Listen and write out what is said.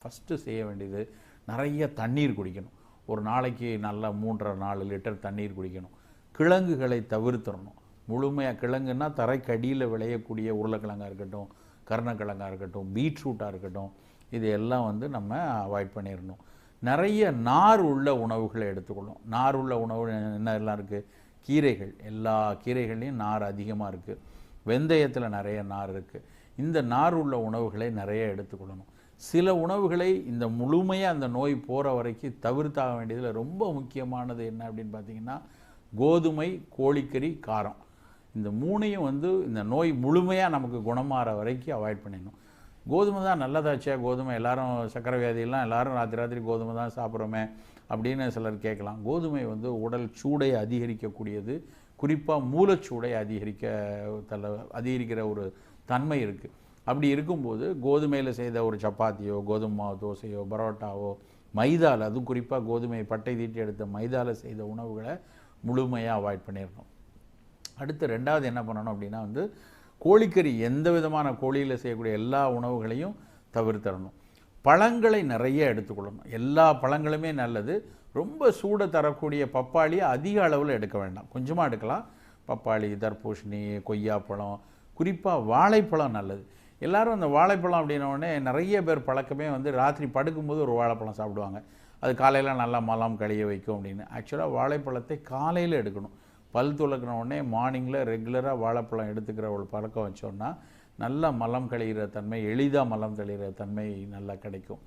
First செய்ய வேண்டியது நிறைய தண்ணீர் குடிக்கணும். ஒரு நாளைக்கு நல்லா 3.5-4 லிட்டர் தண்ணீர் குடிக்கணும். கிழங்குகளை தவிர்த்துடணும். முழுமையாக கிழங்குன்னா தரைக்கடியில் விளையக்கூடிய உருளைக்கிழங்காக இருக்கட்டும், கருணக்கிழங்காக இருக்கட்டும், பீட்ரூட்டாக இருக்கட்டும், இது எல்லாம் நம்ம அவாய்ட் பண்ணிடணும். நிறைய நார் உள்ள உணவுகளை எடுத்துக்கொள்ளும். நார் உள்ள உணவு என்னெல்லாம் இருக்குது? கீரைகள். எல்லா கீரைகள்லையும் நார் அதிகமாக இருக்குது. வெந்தயத்தில் நிறைய நார் இருக்குது. இந்த நார் உள்ள உணவுகளை நிறைய எடுத்துக்கொள்ளணும். சில உணவுகளை இந்த முழுமையாக அந்த நோய் போகிற வரைக்கும் தவிர்த்தாக வேண்டியதில் ரொம்ப முக்கியமானது என்ன அப்படின்னு பார்த்தீங்கன்னா, கோதுமை, கோழிக்கறி, காரம். இந்த மூணையும் இந்த நோய் முழுமையாக நமக்கு குணமாகிற வரைக்கும் அவாய்ட் பண்ணிடணும். கோதுமை தான் நல்லதாச்சே, கோதுமை எல்லாரும் சக்கரை வியாதியெல்லாம் எல்லாரும் ராத்திரி கோதுமை தான் சாப்பிட்றோமே அப்படின்னு சிலர் கேட்கலாம். கோதுமை உடல் சூடை அதிகரிக்கக்கூடியது. குறிப்பாக மூலச்சூடை அதிகரிக்கிற ஒரு தன்மை இருக்குது. அப்படி இருக்கும்போது கோதுமையில் செய்த ஒரு சப்பாத்தியோ, கோதுமை மாவு தோசையோ, பரோட்டாவோ, மைதாவில், அதுவும் குறிப்பாக கோதுமை பட்டை தீட்டி எடுத்த மைதாவில் செய்த உணவுகளை முழுமையாக அவாய்ட் பண்ணிடணும். அடுத்து ரெண்டாவது என்ன பண்ணணும் அப்படின்னா கோழிக்கறி, எந்த விதமான கோழியில் செய்யக்கூடிய எல்லா உணவுகளையும் தவிர்த்திடணும். பழங்களை நிறைய எடுத்துக்கொள்ளணும். எல்லா பழங்களுமே நல்லது. ரொம்ப சூட தரக்கூடிய பப்பாளியை அதிக அளவில் எடுக்க வேண்டாம், கொஞ்சமாக எடுக்கலாம். பப்பாளி, தர்பூசணி, கொய்யாப்பழம், குறிப்பாக வாழைப்பழம் நல்லது. எல்லோரும் அந்த வாழைப்பழம் அப்படின்னோடனே நிறைய பேர் பழக்கமே ராத்திரி படுக்கும்போது ஒரு வாழைப்பழம் சாப்பிடுவாங்க. அது காலையில் நல்லா மலம் கழிய வைக்கும் அப்படின்னு. ஆக்சுவலாக வாழைப்பழத்தை காலையில் எடுக்கணும். பல் துலக்கின உடனே மார்னிங்கில் ரெகுலராக வாழைப்பழம் எடுத்துக்கிற ஒரு பழக்கம் வச்சோன்னா நல்லா மலம் கழிகிற தன்மை, எளிதாக மலம் தெளிகிற தன்மை நல்லா கிடைக்கும்.